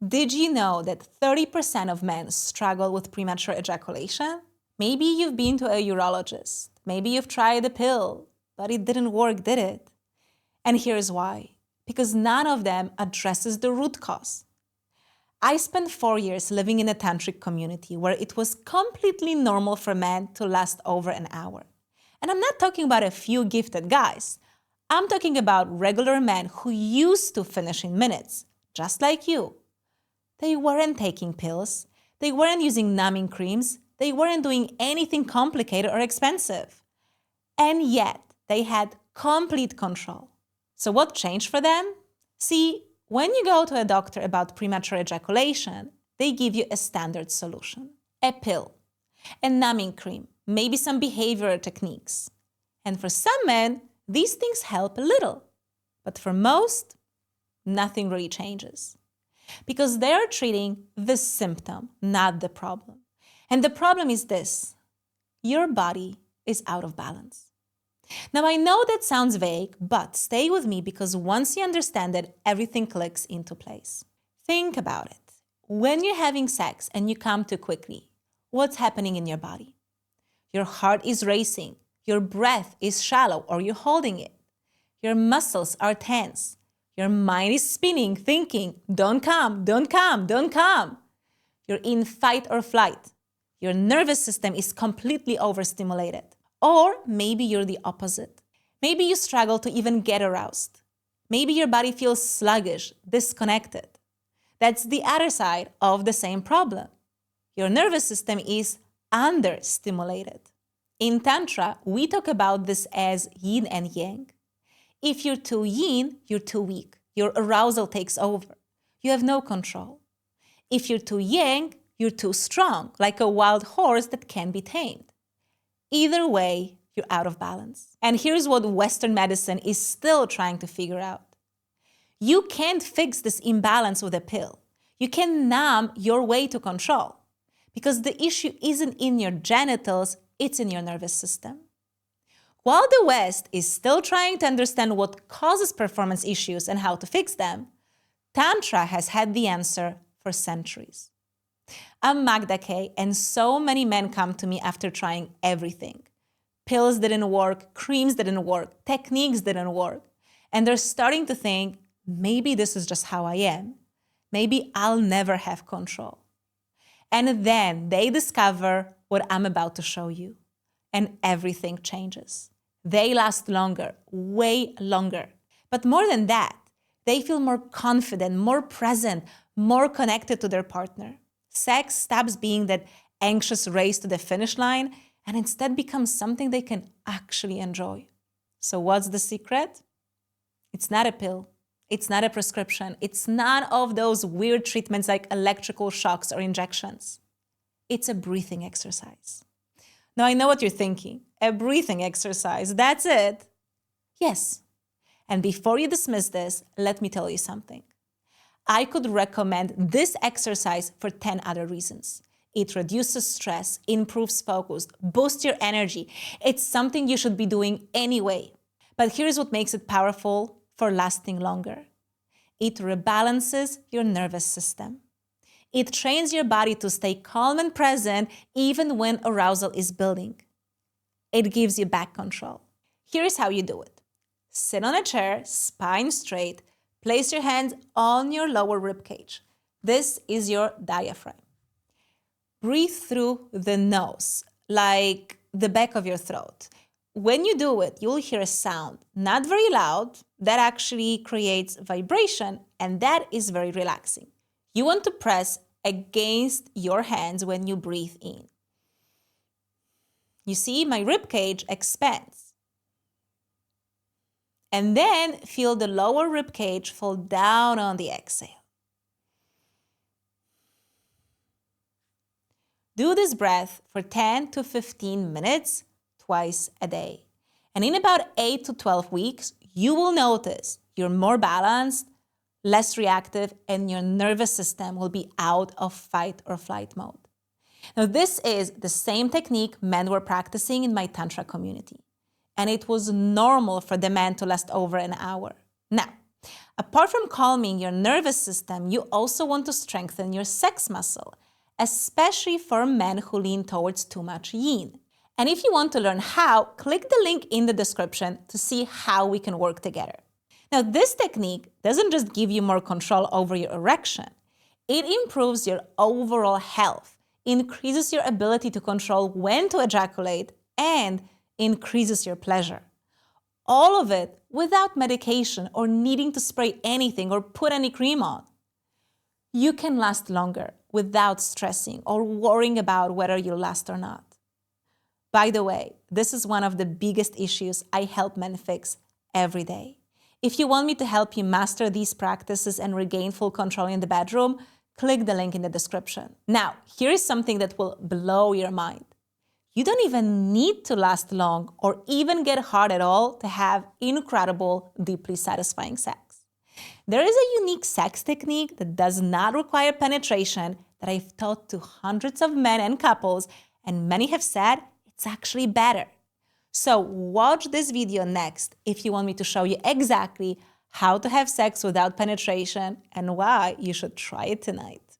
Did you know that 30% of men struggle with premature ejaculation? Maybe you've been to a urologist. Maybe you've tried a pill, but it didn't work, did it? And here's why. Because none of them addresses the root cause. I spent 4 years living in a Tantric community where it was completely normal for men to last over an hour. And I'm not talking about a few gifted guys. I'm talking about regular men who used to finish in minutes, just like you. They weren't taking pills. They weren't using numbing creams. They weren't doing anything complicated or expensive. And yet, they had complete control. So what changed for them? See, when you go to a doctor about premature ejaculation, they give you a standard solution. A pill, a numbing cream, maybe some behavioral techniques. And for some men, these things help a little. But for most, nothing really changes. Because they're treating the symptom, not the problem. And the problem is this: your body is out of balance. Now, I know that sounds vague, but stay with me because once you understand it, everything clicks into place. Think about it. When you're having sex and you come too quickly, what's happening in your body? Your heart is racing. Your breath is shallow or you're holding it. Your muscles are tense. Your mind is spinning, thinking, don't come, don't come, don't come. You're in fight or flight. Your nervous system is completely overstimulated. Or maybe you're the opposite. Maybe you struggle to even get aroused. Maybe your body feels sluggish, disconnected. That's the other side of the same problem. Your nervous system is understimulated. In Tantra, we talk about this as yin and yang. If you're too yin, you're too weak. Your arousal takes over. You have no control. If you're too yang, you're too strong, like a wild horse that can be tamed. Either way, you're out of balance. And here's what Western medicine is still trying to figure out. You can't fix this imbalance with a pill. You can numb your way to control because the issue isn't in your genitals, it's in your nervous system. While the West is still trying to understand what causes performance issues and how to fix them, Tantra has had the answer for centuries. I'm Magda K, and so many men come to me after trying everything. Pills didn't work, creams didn't work, techniques didn't work, and they're starting to think, maybe this is just how I am. Maybe I'll never have control. And then they discover what I'm about to show you, and everything changes. They last longer, way longer. But more than that, they feel more confident, more present, more connected to their partner. Sex stops being that anxious race to the finish line and instead becomes something they can actually enjoy. So what's the secret? It's not a pill. It's not a prescription. It's none of those weird treatments like electrical shocks or injections. It's a breathing exercise. Now, I know what you're thinking. A breathing exercise, that's it. Yes. And before you dismiss this, let me tell you something. I could recommend this exercise for 10 other reasons. It reduces stress, improves focus, boosts your energy. It's something you should be doing anyway. But here's what makes it powerful for lasting longer. It rebalances your nervous system. It trains your body to stay calm and present even when arousal is building. It gives you back control. Here's how you do it. Sit on a chair, spine straight. Place your hands on your lower rib cage. This is your diaphragm. Breathe through the nose, like the back of your throat. When you do it, you'll hear a sound, not very loud, that actually creates vibration, and that is very relaxing. You want to press against your hands when you breathe in. You see, my rib cage expands. And then feel the lower rib cage fall down on the exhale. Do this breath for 10 to 15 minutes twice a day. And in about 8 to 12 weeks, you will notice you're more balanced, less reactive, and your nervous system will be out of fight or flight mode. Now, this is the same technique men were practicing in my Tantra community. And it was normal for the men to last over an hour. Now, Apart from calming your nervous system, you also want to strengthen your sex muscle, especially for men who lean towards too much yin. And if you want to learn how, click the link in the description to see how we can work together. Now, this technique doesn't just give you more control over your erection. It improves your overall health, increases your ability to control when to ejaculate, and increases your pleasure. All of it without medication or needing to spray anything or put any cream on. You can last longer without stressing or worrying about whether you'll last or not. By the way, this is one of the biggest issues I help men fix every day. If you want me to help you master these practices and regain full control in the bedroom, click the link in the description. Now, here is something that will blow your mind. You don't even need to last long or even get hard at all to have incredible, deeply satisfying sex. There is a unique sex technique that does not require penetration that I've taught to hundreds of men and couples, and many have said it's actually better. So watch this video next if you want me to show you exactly how to have sex without penetration and why you should try it tonight.